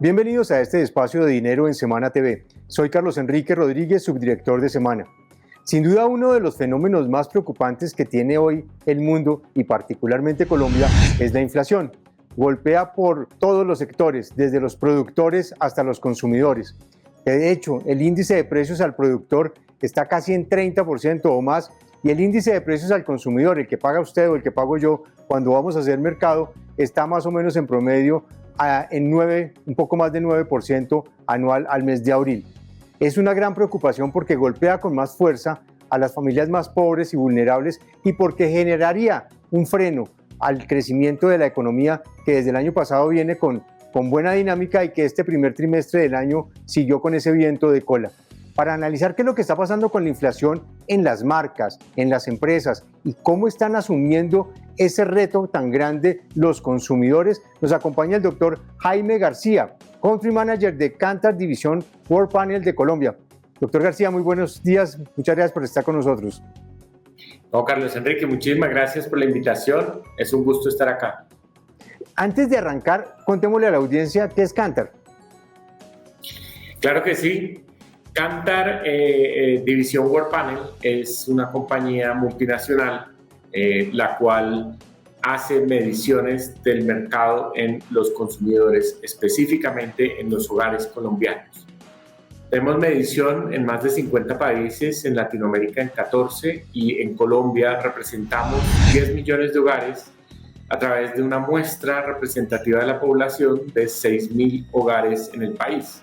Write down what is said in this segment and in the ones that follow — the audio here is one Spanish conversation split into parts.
Bienvenidos a este espacio de Dinero en Semana TV. Soy Carlos Enrique Rodríguez, subdirector de Semana. Sin duda, uno de los fenómenos más preocupantes que tiene hoy el mundo y particularmente Colombia es la inflación. Golpea por todos los sectores, desde los productores hasta los consumidores. De hecho, el índice de precios al productor está casi en 30% o más y el índice de precios al consumidor, el que paga usted o el que pago yo cuando vamos a hacer mercado, está más o menos en promedio en un poco más de 9% anual al mes de abril. Es una gran preocupación porque golpea con más fuerza a las familias más pobres y vulnerables y porque generaría un freno al crecimiento de la economía que desde el año pasado viene con buena dinámica y que este primer trimestre del año siguió con ese viento de cola. Para analizar qué es lo que está pasando con la inflación en las marcas, en las empresas y cómo están asumiendo ese reto tan grande los consumidores, nos acompaña el doctor Jaime García, Country Manager de Kantar División World Panel de Colombia. Doctor García, muy buenos días, muchas gracias por estar con nosotros. No, Carlos Enrique, muchísimas gracias por la invitación, es un gusto estar acá. Antes de arrancar, contémosle a la audiencia qué es Kantar. Claro que sí. Kantar División World Panel es una compañía multinacional la cual hace mediciones del mercado en los consumidores, específicamente en los hogares colombianos. Tenemos medición en más de 50 países, en Latinoamérica en 14 y en Colombia representamos 10 millones de hogares a través de una muestra representativa de la población de 6.000 hogares en el país.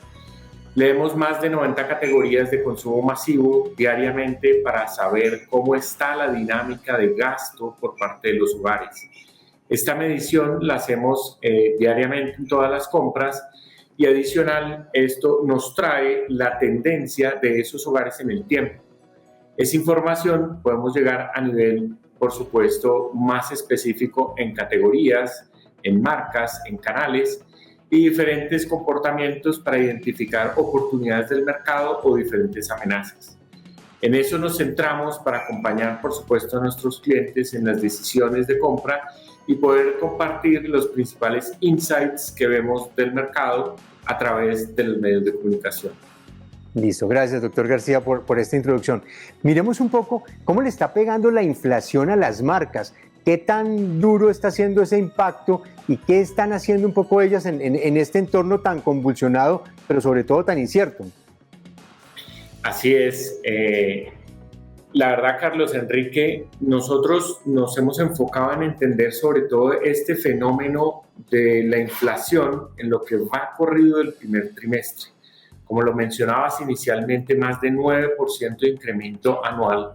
Leemos más de 90 categorías de consumo masivo diariamente para saber cómo está la dinámica de gasto por parte de los hogares. Esta medición la hacemos diariamente en todas las compras y adicional esto nos trae la tendencia de esos hogares en el tiempo. Esa información podemos llegar a nivel, por supuesto, más específico en categorías, en marcas, en canales y diferentes comportamientos para identificar oportunidades del mercado o diferentes amenazas. En eso nos centramos para acompañar, por supuesto, a nuestros clientes en las decisiones de compra y poder compartir los principales insights que vemos del mercado a través de los medios de comunicación. Listo, gracias doctor García por esta introducción. Miremos un poco cómo le está pegando la inflación a las marcas. ¿Qué tan duro está haciendo ese impacto y qué están haciendo un poco ellas en este entorno tan convulsionado, pero sobre todo tan incierto? Así es. La verdad, Carlos Enrique, nosotros nos hemos enfocado en entender sobre todo este fenómeno de la inflación en lo que va corrido del primer trimestre. Como lo mencionabas inicialmente, más de 9% de incremento anual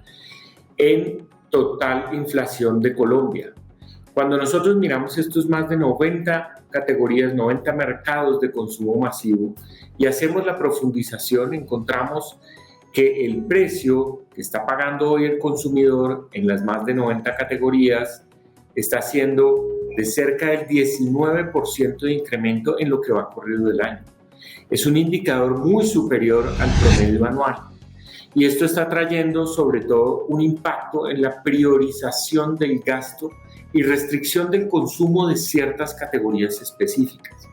en total inflación de Colombia. Cuando nosotros miramos estos más de 90 categorías, 90 mercados de consumo masivo y hacemos la profundización, encontramos que el precio que está pagando hoy el consumidor en las más de 90 categorías está siendo de cerca del 19% de incremento en lo que va corrido del año. Es un indicador muy superior al promedio anual. Y esto está trayendo sobre todo un impacto en la priorización del gasto y restricción del consumo de ciertas categorías específicas.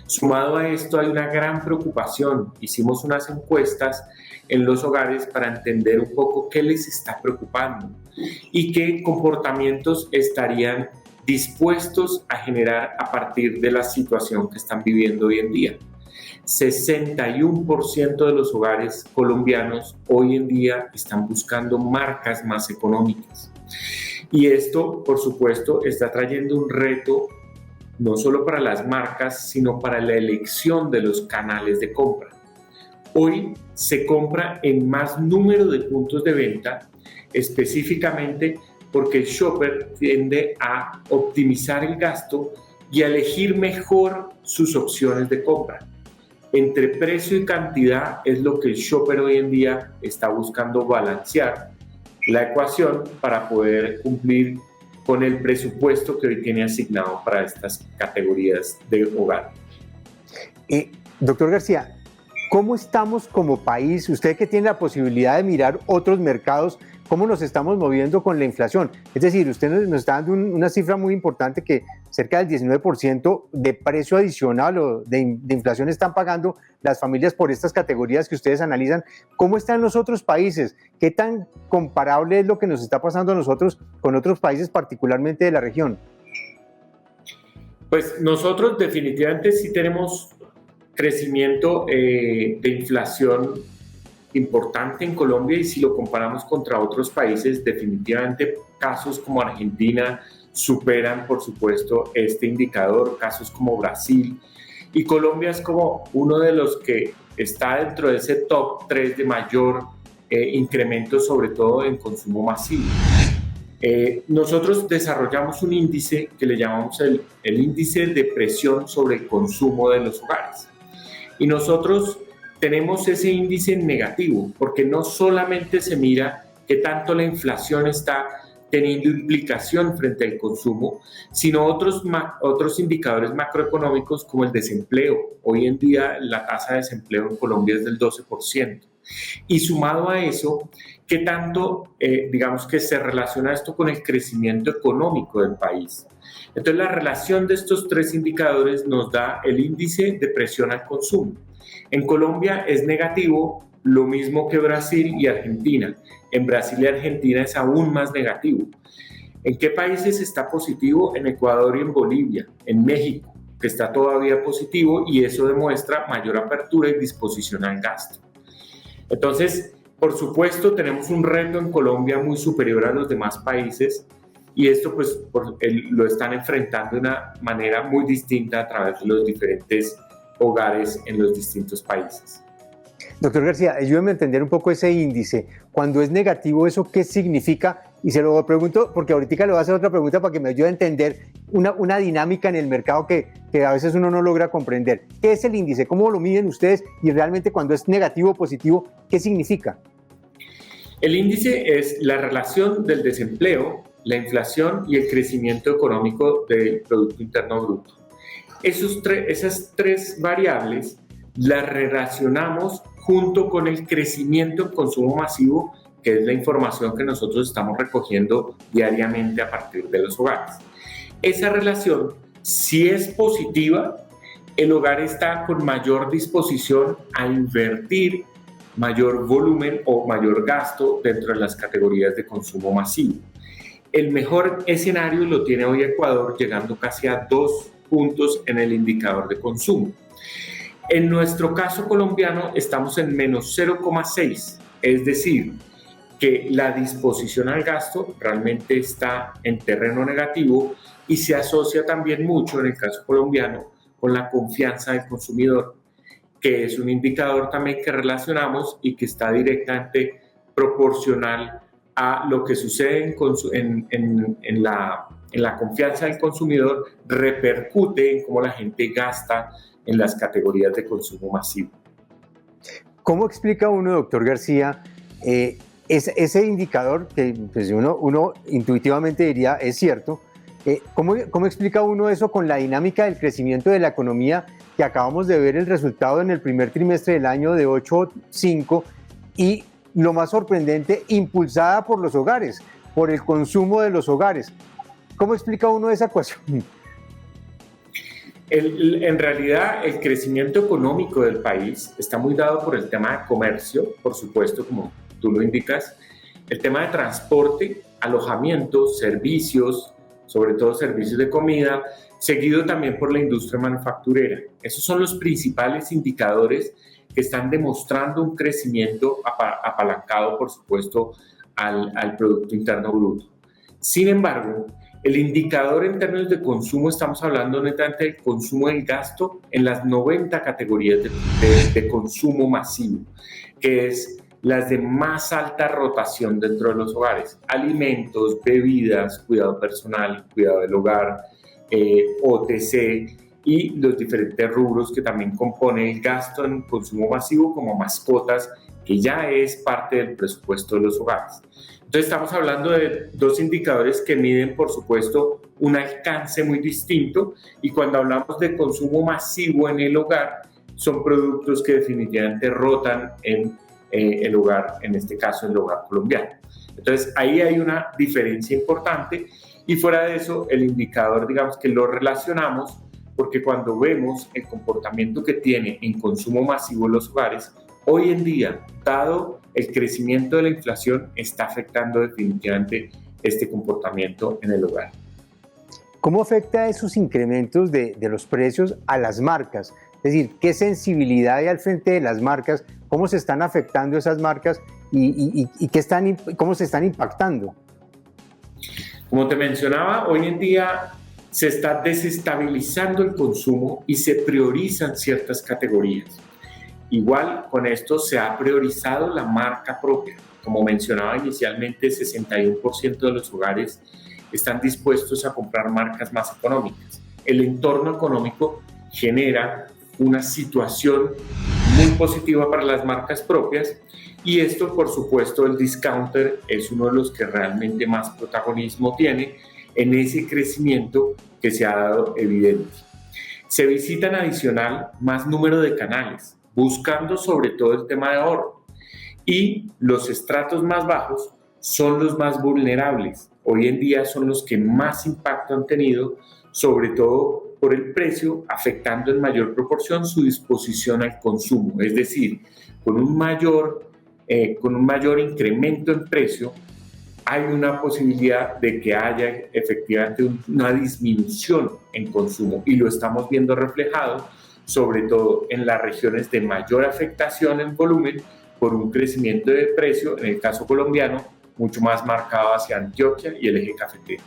Sumado a esto hay una gran preocupación. Hicimos unas encuestas en los hogares para entender un poco qué les está preocupando y qué comportamientos estarían dispuestos a generar a partir de la situación que están viviendo hoy en día. 61% de los hogares colombianos hoy en día están buscando marcas más económicas. Y esto, por supuesto, está trayendo un reto no solo para las marcas, sino para la elección de los canales de compra. Hoy se compra en más número de puntos de venta, específicamente porque el shopper tiende a optimizar el gasto y a elegir mejor sus opciones de compra. Entre precio y cantidad es lo que el shopper hoy en día está buscando balancear la ecuación para poder cumplir con el presupuesto que hoy tiene asignado para estas categorías de hogar. Doctor García, ¿Cómo estamos como país? Usted que tiene la posibilidad de mirar otros mercados, ¿cómo nos estamos moviendo con la inflación? Es decir, usted nos está dando una cifra muy importante que cerca del 19% de precio adicional o de inflación están pagando las familias por estas categorías que ustedes analizan. ¿Cómo están los otros países? ¿Qué tan comparable es lo que nos está pasando a nosotros con otros países, particularmente de la región? Pues nosotros definitivamente sí tenemos crecimiento de inflación importante en Colombia, y si lo comparamos contra otros países, definitivamente casos como Argentina superan, por supuesto, este indicador, casos como Brasil, y Colombia es como uno de los que está dentro de ese top 3 de mayor incremento, sobre todo en consumo masivo. Nosotros desarrollamos un índice que le llamamos el índice de presión sobre el consumo de los hogares. Y nosotros tenemos ese índice negativo porque no solamente se mira qué tanto la inflación está teniendo implicación frente al consumo, sino otros indicadores macroeconómicos como el desempleo. Hoy en día la tasa de desempleo en Colombia es del 12%. Y sumado a eso, ¿qué tanto, digamos que se relaciona esto con el crecimiento económico del país? Entonces, la relación de estos tres indicadores nos da el índice de presión al consumo. En Colombia es negativo, lo mismo que Brasil y Argentina. En Brasil y Argentina es aún más negativo. ¿En qué países está positivo? En Ecuador y en Bolivia. En México, que está todavía positivo, y eso demuestra mayor apertura y disposición al gasto. Entonces, por supuesto, tenemos un reto en Colombia muy superior a los demás países, y esto pues lo están enfrentando de una manera muy distinta a través de los diferentes hogares en los distintos países. Doctor García, ayúdeme a entender un poco ese índice. Cuando es negativo, ¿eso qué significa? Y se lo pregunto porque ahorita le voy a hacer otra pregunta para que me ayude a entender una dinámica en el mercado que a veces uno no logra comprender. ¿Qué es el índice? ¿Cómo lo miden ustedes? Y realmente cuando es negativo o positivo, ¿qué significa? El índice es la relación del desempleo, la inflación y el crecimiento económico del Producto Interno Bruto. Esas tres variables las relacionamos junto con el crecimiento en consumo masivo, que es la información que nosotros estamos recogiendo diariamente a partir de los hogares. Esa relación, si es positiva, el hogar está con mayor disposición a invertir mayor volumen o mayor gasto dentro de las categorías de consumo masivo. El mejor escenario lo tiene hoy Ecuador, llegando casi a 2 puntos en el indicador de consumo. En nuestro caso colombiano estamos en menos 0,6, es decir, que la disposición al gasto realmente está en terreno negativo, y se asocia también mucho en el caso colombiano con la confianza del consumidor, que es un indicador también que relacionamos y que está directamente proporcional a lo que sucede en la confianza del consumidor, repercute en cómo la gente gasta en las categorías de consumo masivo. ¿Cómo explica uno, doctor García, ese indicador que pues uno intuitivamente diría es cierto? ¿Cómo explica uno eso con la dinámica del crecimiento de la economía, que acabamos de ver el resultado en el primer trimestre del año de 8,5, y lo más sorprendente, impulsada por los hogares, por el consumo de los hogares? ¿Cómo explica uno esa ecuación? En realidad, el crecimiento económico del país está muy dado por el tema de comercio, por supuesto, como tú lo indicas, el tema de transporte, alojamiento, servicios, sobre todo servicios de comida, seguido también por la industria manufacturera. Esos son los principales indicadores que están demostrando un crecimiento apalancado, por supuesto, al Producto Interno Bruto. Sin embargo, el indicador en términos de consumo, estamos hablando netamente del consumo del gasto en las 90 categorías de consumo masivo, que es las de más alta rotación dentro de los hogares: alimentos, bebidas, cuidado personal, cuidado del hogar, OTC, y los diferentes rubros que también componen el gasto en consumo masivo, como mascotas, que ya es parte del presupuesto de los hogares. Entonces estamos hablando de dos indicadores que miden, por supuesto, un alcance muy distinto, y cuando hablamos de consumo masivo en el hogar, son productos que definitivamente rotan en el hogar, en este caso el hogar colombiano. Entonces ahí hay una diferencia importante y fuera de eso el indicador, digamos que lo relacionamos porque cuando vemos el comportamiento que tiene en consumo masivo en los hogares, hoy en día, dado el crecimiento de la inflación, está afectando definitivamente este comportamiento en el hogar. ¿Cómo afecta esos incrementos de los precios a las marcas? Es decir, ¿qué sensibilidad hay al frente de las marcas? ¿Cómo se están afectando esas marcas y cómo se están impactando? Como te mencionaba, hoy en día se está desestabilizando el consumo y se priorizan ciertas categorías. Igual con esto se ha priorizado la marca propia. Como mencionaba inicialmente, 61% de los hogares están dispuestos a comprar marcas más económicas. El entorno económico genera una situación muy positiva para las marcas propias y esto, por supuesto, el discounter es uno de los que realmente más protagonismo tiene en ese crecimiento que se ha dado evidente. Se visitan adicional más número de canales, buscando sobre todo el tema de ahorro. Y los estratos más bajos son los más vulnerables. Hoy en día son los que más impacto han tenido, sobre todo por el precio, afectando en mayor proporción su disposición al consumo. Es decir, con un mayor incremento en precio, hay una posibilidad de que haya efectivamente una disminución en consumo y lo estamos viendo reflejado sobre todo en las regiones de mayor afectación en volumen por un crecimiento de precio, en el caso colombiano, mucho más marcado hacia Antioquia y el eje cafetero.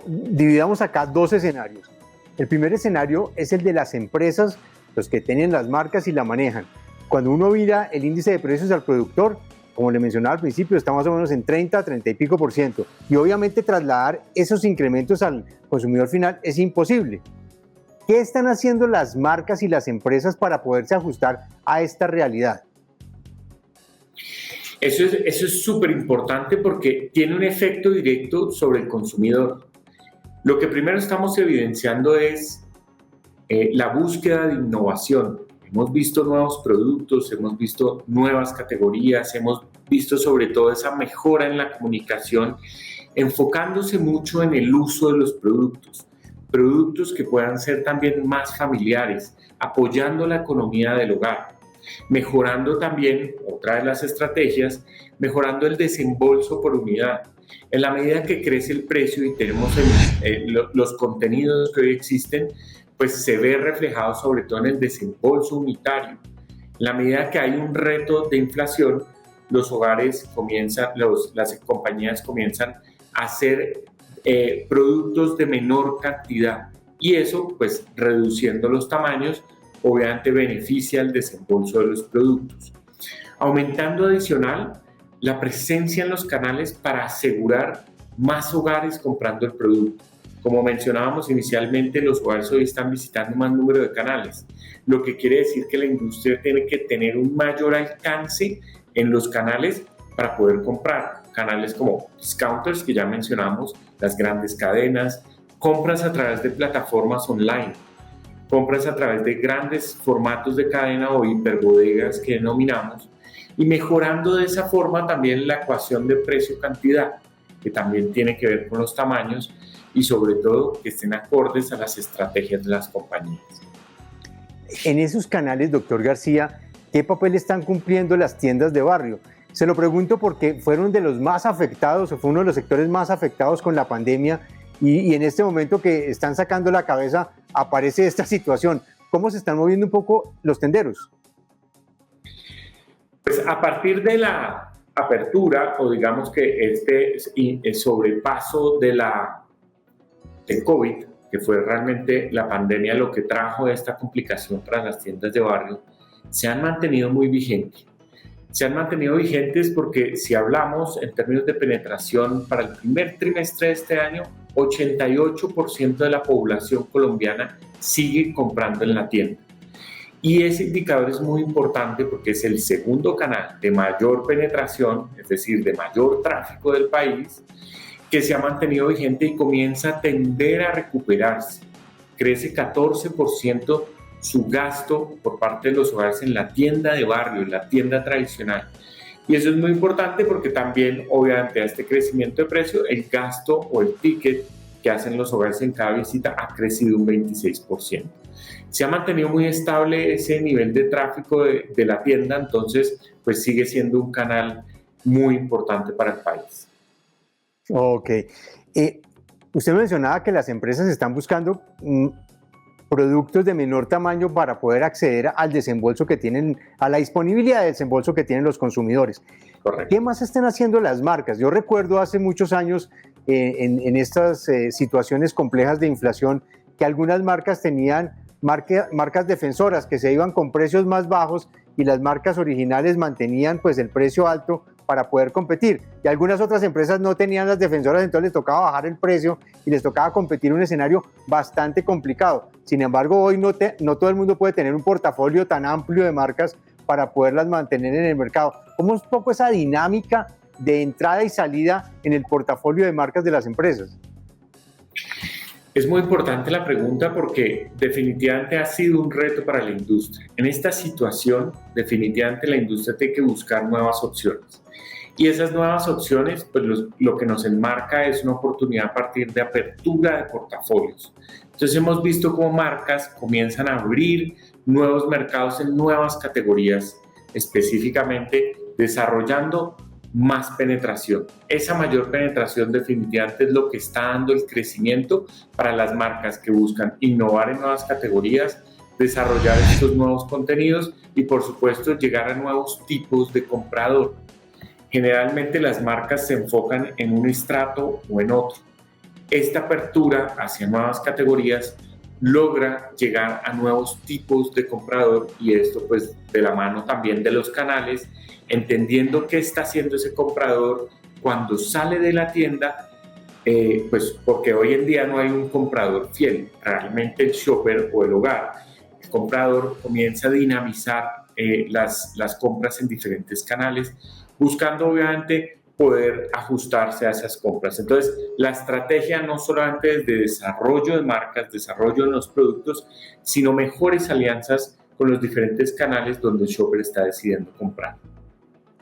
Dividamos acá dos escenarios. El primer escenario es el de las empresas, los que tienen las marcas y la manejan. Cuando uno mira el índice de precios al productor, como le mencionaba al principio, está más o menos en 30 y pico %. Y obviamente trasladar esos incrementos al consumidor final es imposible. ¿Qué están haciendo las marcas y las empresas para poderse ajustar a esta realidad? Eso es súper importante porque tiene un efecto directo sobre el consumidor. Lo que primero estamos evidenciando es la búsqueda de innovación. Hemos visto nuevos productos, hemos visto nuevas categorías, hemos visto sobre todo esa mejora en la comunicación, enfocándose mucho en el uso de los productos que puedan ser también más familiares, apoyando la economía del hogar, mejorando también, otra de las estrategias, mejorando el desembolso por unidad. En la medida que crece el precio y tenemos los contenidos que hoy existen, pues se ve reflejado sobre todo en el desembolso unitario. En la medida que hay un reto de inflación, los hogares las compañías comienzan a hacer productos de menor cantidad y eso, pues reduciendo los tamaños, obviamente beneficia el desembolso de los productos. Aumentando adicional la presencia en los canales para asegurar más hogares comprando el producto. Como mencionábamos inicialmente, los hogares hoy están visitando más número de canales, lo que quiere decir que la industria tiene que tener un mayor alcance en los canales para poder comprar. Canales como discounters, que ya mencionamos, las grandes cadenas, compras a través de plataformas online, compras a través de grandes formatos de cadena o hiperbodegas que denominamos, y mejorando de esa forma también la ecuación de precio-cantidad, que también tiene que ver con los tamaños y sobre todo que estén acordes a las estrategias de las compañías. En esos canales, doctor García, ¿qué papel están cumpliendo las tiendas de barrio? Se lo pregunto porque fueron de los más afectados o fue uno de los sectores más afectados con la pandemia y en este momento que están sacando la cabeza aparece esta situación. ¿Cómo se están moviendo un poco los tenderos? Pues a partir de la apertura o digamos que este sobrepaso del COVID, que fue realmente la pandemia lo que trajo esta complicación para las tiendas de barrio, se han mantenido muy vigentes. Se han mantenido vigentes porque si hablamos en términos de penetración para el primer trimestre de este año, 88% de la población colombiana sigue comprando en la tienda. Y ese indicador es muy importante porque es el segundo canal de mayor penetración, es decir, de mayor tráfico del país, que se ha mantenido vigente y comienza a tender a recuperarse. Crece 14% su gasto por parte de los hogares en la tienda de barrio, en la tienda tradicional. Y eso es muy importante porque también, obviamente, a este crecimiento de precio, el gasto o el ticket que hacen los hogares en cada visita ha crecido un 26%. Se ha mantenido muy estable ese nivel de tráfico de la tienda, entonces pues sigue siendo un canal muy importante para el país. Ok. Usted mencionaba que las empresas están buscando productos de menor tamaño para poder acceder al desembolso que tienen, a la disponibilidad de desembolso que tienen los consumidores. Correcto. ¿Qué más están haciendo las marcas? Yo recuerdo hace muchos años en estas situaciones complejas de inflación que algunas marcas tenían marcas defensoras que se iban con precios más bajos y las marcas originales mantenían pues el precio alto para poder competir. Y algunas otras empresas no tenían las defensoras, entonces les tocaba bajar el precio y les tocaba competir en un escenario bastante complicado. Sin embargo, hoy no todo el mundo puede tener un portafolio tan amplio de marcas para poderlas mantener en el mercado. ¿Cómo es un poco esa dinámica de entrada y salida en el portafolio de marcas de las empresas? Es muy importante la pregunta porque definitivamente ha sido un reto para la industria. En esta situación, definitivamente la industria tiene que buscar nuevas opciones. Y esas nuevas opciones, pues lo que nos enmarca es una oportunidad a partir de apertura de portafolios. Entonces hemos visto cómo marcas comienzan a abrir nuevos mercados en nuevas categorías, específicamente desarrollando más penetración. Esa mayor penetración definitivamente es lo que está dando el crecimiento para las marcas que buscan innovar en nuevas categorías, desarrollar estos nuevos contenidos y por supuesto llegar a nuevos tipos de comprador. Generalmente las marcas se enfocan en un estrato o en otro. Esta apertura hacia nuevas categorías logra llegar a nuevos tipos de comprador y esto pues de la mano también de los canales, entendiendo qué está haciendo ese comprador cuando sale de la tienda, pues porque hoy en día no hay un comprador fiel, realmente el shopper o el hogar, el comprador comienza a dinamizar las compras en diferentes canales, buscando obviamente poder ajustarse a esas compras. Entonces, la estrategia no solamente es de desarrollo de marcas, desarrollo de los productos, sino mejores alianzas con los diferentes canales donde el shopper está decidiendo comprar.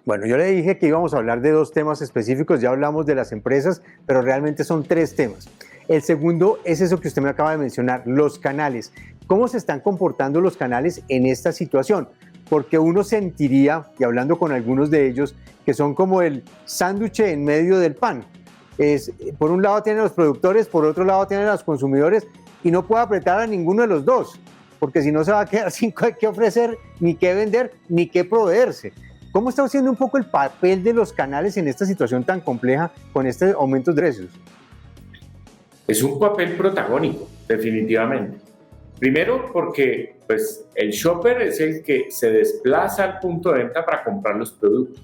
Bueno, yo le dije que íbamos a hablar de 2 temas específicos, ya hablamos de las empresas, pero realmente son 3 temas. El segundo es eso que usted me acaba de mencionar, los canales. ¿Cómo se están comportando los canales en esta situación? Porque uno sentiría, y hablando con algunos de ellos, que son como el sándwich en medio del pan. Por un lado tienen los productores, por otro lado tienen los consumidores, y no puede apretar a ninguno de los dos, porque si no se va a quedar sin qué ofrecer, ni qué vender, ni qué proveerse. ¿Cómo está haciendo un poco el papel de los canales en esta situación tan compleja con este aumento de precios? Es un papel protagónico, definitivamente. Primero porque pues, el shopper es el que se desplaza al punto de venta para comprar los productos.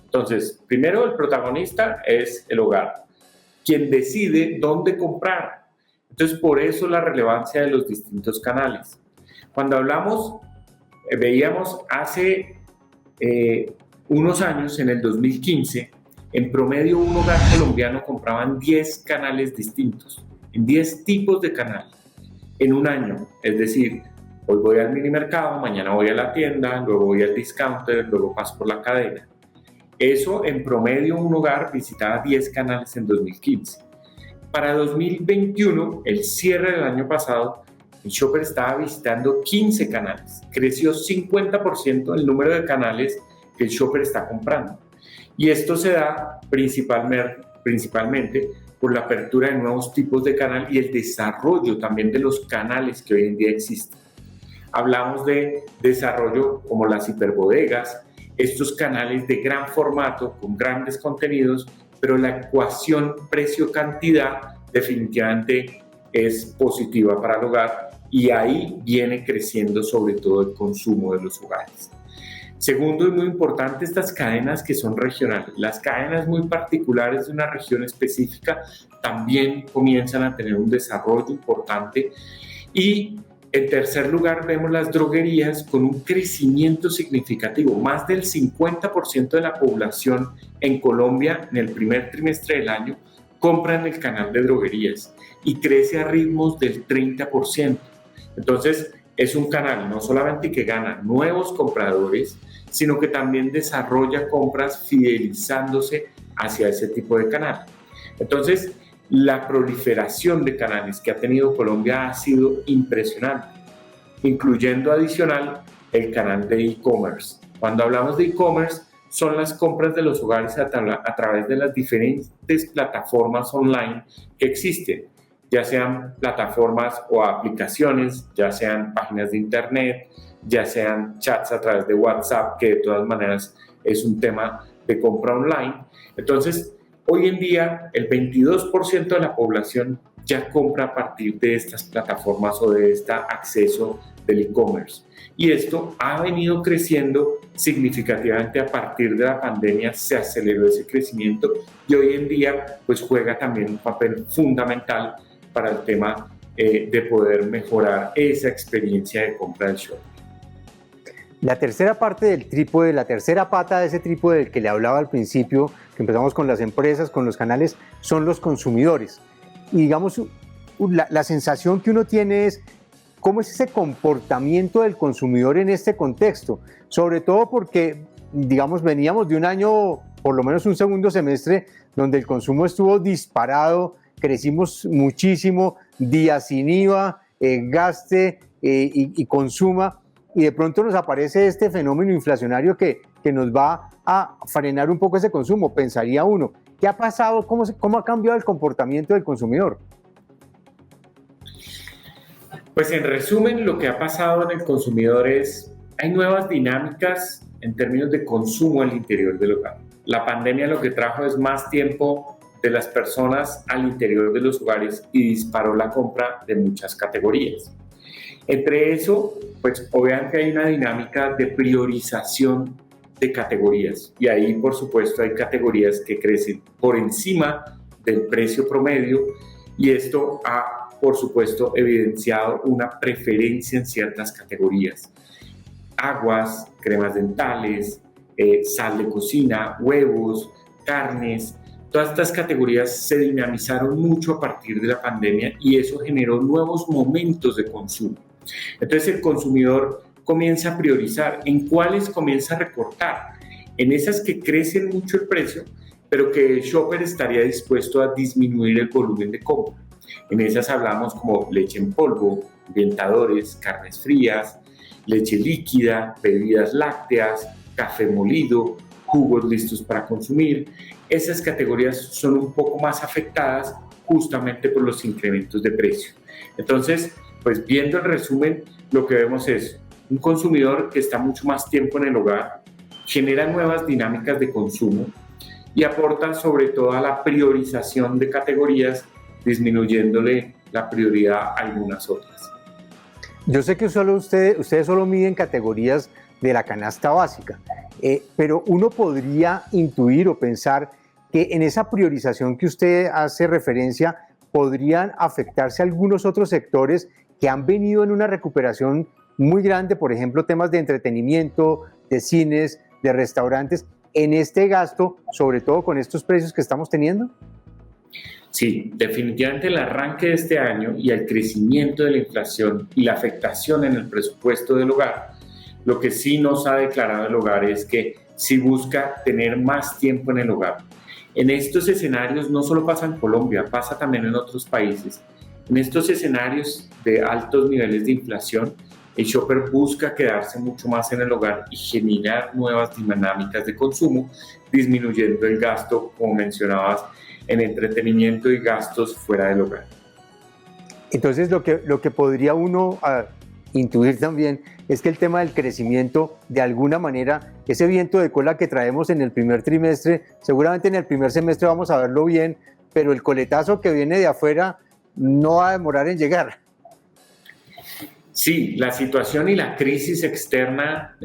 Entonces, primero el protagonista es el hogar, quien decide dónde comprar. Entonces, por eso la relevancia de los distintos canales. Cuando hablamos, veíamos hace unos años, en el 2015, en promedio un hogar colombiano compraba en 10 canales distintos, en 10 tipos de canales, en un año. Es decir, hoy voy al mini mercado, mañana voy a la tienda, luego voy al discounter, luego paso por la cadena. Eso en promedio un hogar visitaba 10 canales en 2015. Para 2021, el cierre del año pasado, el shopper estaba visitando 15 canales. Creció 50% el número de canales que el shopper está comprando. Y esto se da principalmente por la apertura de nuevos tipos de canal y el desarrollo también de los canales que hoy en día existen. Hablamos de desarrollo como las hiperbodegas, estos canales de gran formato con grandes contenidos, pero la ecuación precio-cantidad definitivamente es positiva para el hogar y ahí viene creciendo sobre todo el consumo de los hogares. Segundo y muy importante, estas cadenas que son regionales. Las cadenas muy particulares de una región específica también comienzan a tener un desarrollo importante. Y en tercer lugar vemos las droguerías con un crecimiento significativo. Más del 50% de la población en Colombia en el primer trimestre del año compran el canal de droguerías y crece a ritmos del 30%. Entonces, es un canal no solamente que gana nuevos compradores, sino que también desarrolla compras fidelizándose hacia ese tipo de canal. Entonces, la proliferación de canales que ha tenido Colombia ha sido impresionante, incluyendo adicional el canal de e-commerce. Cuando hablamos de e-commerce, son las compras de los hogares a través de las diferentes plataformas online que existen, ya sean plataformas o aplicaciones, ya sean páginas de internet, ya sean chats a través de WhatsApp, que de todas maneras es un tema de compra online. Entonces, hoy en día, el 22% de la población ya compra a partir de estas plataformas o de este acceso del e-commerce. Y esto ha venido creciendo significativamente a partir de la pandemia, se aceleró ese crecimiento y hoy en día pues juega también un papel fundamental para el tema de poder mejorar esa experiencia de compra del shopping. La tercera parte del trípode, la tercera pata de ese trípode del que le hablaba al principio, que empezamos con las empresas, con los canales, son los consumidores. Y digamos, la sensación que uno tiene es cómo es ese comportamiento del consumidor en este contexto, sobre todo porque, digamos, veníamos de un año, por lo menos un segundo semestre, donde el consumo estuvo disparado, crecimos muchísimo, día sin IVA, gaste y consuma, y de pronto nos aparece este fenómeno inflacionario que nos va a frenar un poco ese consumo, pensaría uno. ¿Qué ha pasado? ¿Cómo ha cambiado el comportamiento del consumidor? Pues en resumen, lo que ha pasado en el consumidor es, hay nuevas dinámicas en términos de consumo al interior del hogar. La pandemia lo que trajo es más tiempo de las personas al interior de los hogares y disparó la compra de muchas categorías. Entre eso, pues obviamente hay una dinámica de priorización de categorías y ahí por supuesto hay categorías que crecen por encima del precio promedio y esto ha por supuesto evidenciado una preferencia en ciertas categorías. Aguas, cremas dentales, sal de cocina, huevos, carnes, todas estas categorías se dinamizaron mucho a partir de la pandemia y eso generó nuevos momentos de consumo. Entonces el consumidor comienza a priorizar en cuáles comienza a recortar, en esas que crecen mucho el precio, pero que el shopper estaría dispuesto a disminuir el volumen de compra. En esas hablamos como leche en polvo, ambientadores, carnes frías, leche líquida, bebidas lácteas, café molido, jugos listos para consumir. Esas categorías son un poco más afectadas justamente por los incrementos de precio. Entonces, pues viendo el resumen, lo que vemos es un consumidor que está mucho más tiempo en el hogar, genera nuevas dinámicas de consumo y aporta sobre todo a la priorización de categorías, disminuyéndole la prioridad a algunas otras. Yo sé que ustedes solo miden categorías de la canasta básica, pero uno podría intuir o pensar que en esa priorización que usted hace referencia podrían afectarse algunos otros sectores que han venido en una recuperación muy grande, por ejemplo, temas de entretenimiento, de cines, de restaurantes, en este gasto, sobre todo con estos precios que estamos teniendo. Sí, definitivamente el arranque de este año y el crecimiento de la inflación y la afectación en el presupuesto del hogar, lo que sí nos ha declarado el hogar es que sí busca tener más tiempo en el hogar. En estos escenarios no solo pasa en Colombia, pasa también en otros países. En estos escenarios de altos niveles de inflación, el shopper busca quedarse mucho más en el hogar y generar nuevas dinámicas de consumo, disminuyendo el gasto, como mencionabas, en entretenimiento y gastos fuera del hogar. Entonces lo que podría uno intuir también es que el tema del crecimiento, de alguna manera, ese viento de cola que traemos en el primer trimestre, seguramente en el primer semestre vamos a verlo bien, pero el coletazo que viene de afuera no va a demorar en llegar. Sí, la situación y la crisis externa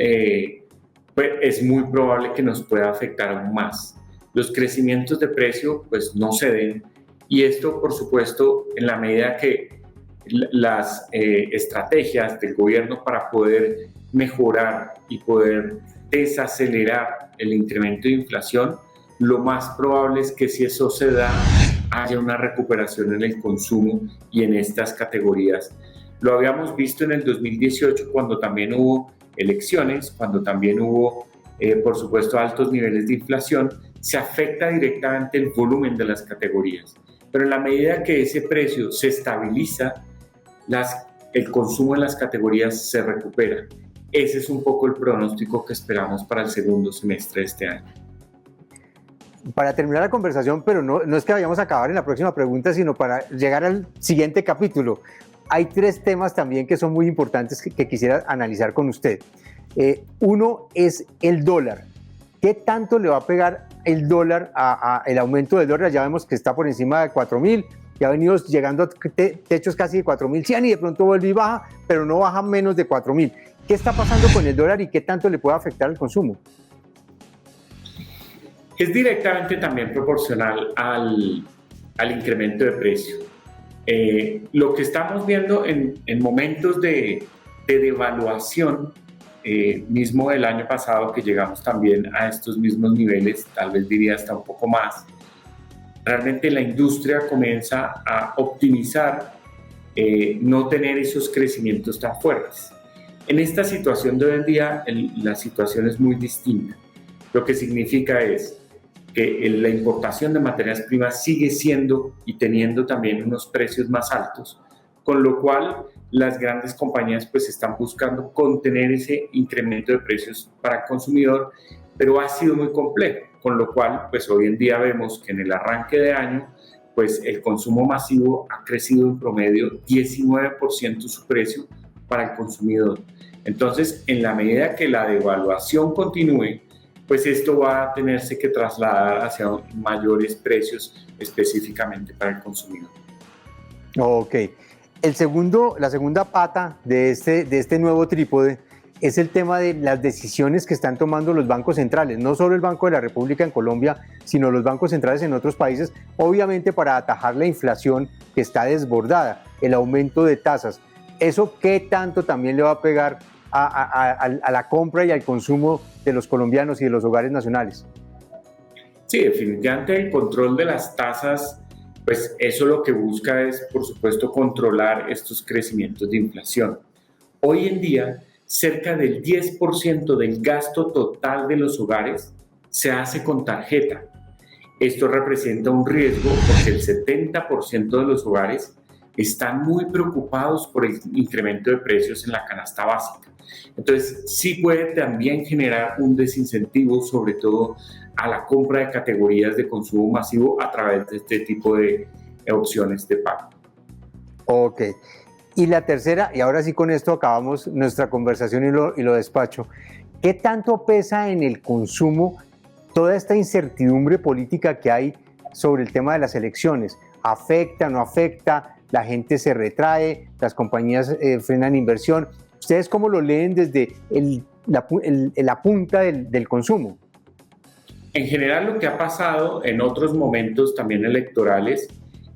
pues es muy probable que nos pueda afectar aún más. Los crecimientos de precio pues no se den y esto por supuesto en la medida que las estrategias del gobierno para poder mejorar y poder desacelerar el incremento de inflación, lo más probable es que si eso se da haya una recuperación en el consumo y en estas categorías. Lo habíamos visto en el 2018 cuando también hubo elecciones, cuando también hubo, por supuesto, altos niveles de inflación. Se afecta directamente el volumen de las categorías. Pero en la medida que ese precio se estabiliza, el consumo en las categorías se recupera. Ese es un poco el pronóstico que esperamos para el segundo semestre de este año. Para terminar la conversación, pero no es que vayamos a acabar en la próxima pregunta, sino para llegar al siguiente capítulo. Hay 3 temas también que son muy importantes que quisiera analizar con usted. Uno es el dólar. ¿Qué tanto le va a pegar el dólar el aumento del dólar? Ya vemos que está por encima de 4.000, ya ha venido llegando a techos casi de 4.100 y de pronto vuelve y baja, pero no baja menos de 4.000. ¿Qué está pasando con el dólar y qué tanto le puede afectar al consumo? Es directamente también proporcional al incremento de precio. Lo que estamos viendo en momentos de devaluación, mismo el año pasado que llegamos también a estos mismos niveles, tal vez diría hasta un poco más, realmente la industria comienza a optimizar, no tener esos crecimientos tan fuertes. En esta situación de hoy en día, la situación es muy distinta. Lo que significa es que la importación de materias primas sigue siendo y teniendo también unos precios más altos, con lo cual las grandes compañías pues están buscando contener ese incremento de precios para el consumidor, pero ha sido muy complejo, con lo cual pues hoy en día vemos que en el arranque de año pues el consumo masivo ha crecido en promedio 19% su precio para el consumidor. Entonces, en la medida que la devaluación continúe, pues esto va a tenerse que trasladar hacia mayores precios específicamente para el consumidor. Ok. La segunda pata de este nuevo trípode es el tema de las decisiones que están tomando los bancos centrales, no solo el Banco de la República en Colombia, sino los bancos centrales en otros países, obviamente para atajar la inflación que está desbordada, el aumento de tasas. ¿Eso qué tanto también le va a pegar a la compra y al consumo de los colombianos y de los hogares nacionales? Sí, definitivamente el control de las tasas, pues eso lo que busca es, por supuesto, controlar estos crecimientos de inflación. Hoy en día, cerca del 10% del gasto total de los hogares se hace con tarjeta. Esto representa un riesgo porque el 70% de los hogares están muy preocupados por el incremento de precios en la canasta básica. Entonces, sí puede también generar un desincentivo, sobre todo a la compra de categorías de consumo masivo a través de este tipo de opciones de pago. Ok. Y la tercera, y ahora sí con esto acabamos nuestra conversación y lo despacho. ¿Qué tanto pesa en el consumo toda esta incertidumbre política que hay sobre el tema de las elecciones? ¿Afecta, no afecta? ¿La gente se retrae? ¿Las compañías frenan inversión? ¿Ustedes cómo lo leen desde la punta del consumo? En general, lo que ha pasado en otros momentos también electorales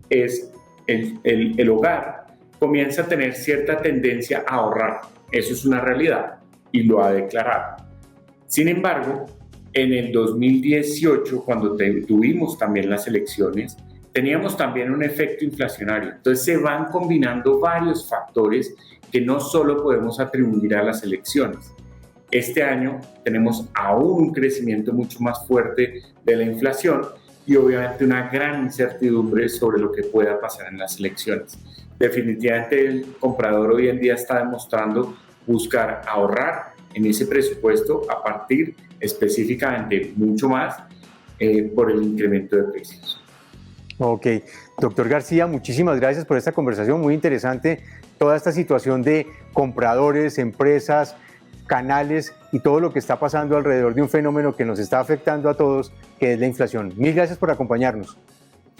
es el hogar comienza a tener cierta tendencia a ahorrar. Eso es una realidad y lo ha declarado. Sin embargo, en el 2018, cuando tuvimos también las elecciones, teníamos también un efecto inflacionario. Entonces se van combinando varios factores que no solo podemos atribuir a las elecciones. Este año tenemos aún un crecimiento mucho más fuerte de la inflación y obviamente una gran incertidumbre sobre lo que pueda pasar en las elecciones. Definitivamente el comprador hoy en día está demostrando buscar ahorrar en ese presupuesto a partir específicamente mucho más por el incremento de precios. Ok, doctor García, muchísimas gracias por esta conversación muy interesante, toda esta situación de compradores, empresas, canales y todo lo que está pasando alrededor de un fenómeno que nos está afectando a todos, que es la inflación. Mil gracias por acompañarnos.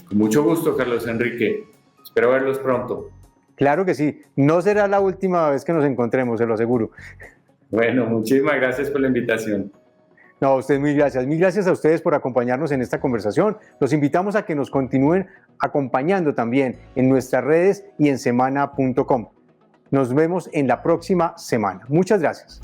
Con mucho gusto, Carlos Enrique. Espero verlos pronto. Claro que sí, no será la última vez que nos encontremos, se lo aseguro. Bueno, muchísimas gracias por la invitación. No, a usted mil gracias. Mil gracias a ustedes por acompañarnos en esta conversación. Los invitamos a que nos continúen acompañando también en nuestras redes y en semana.com. Nos vemos en la próxima semana. Muchas gracias.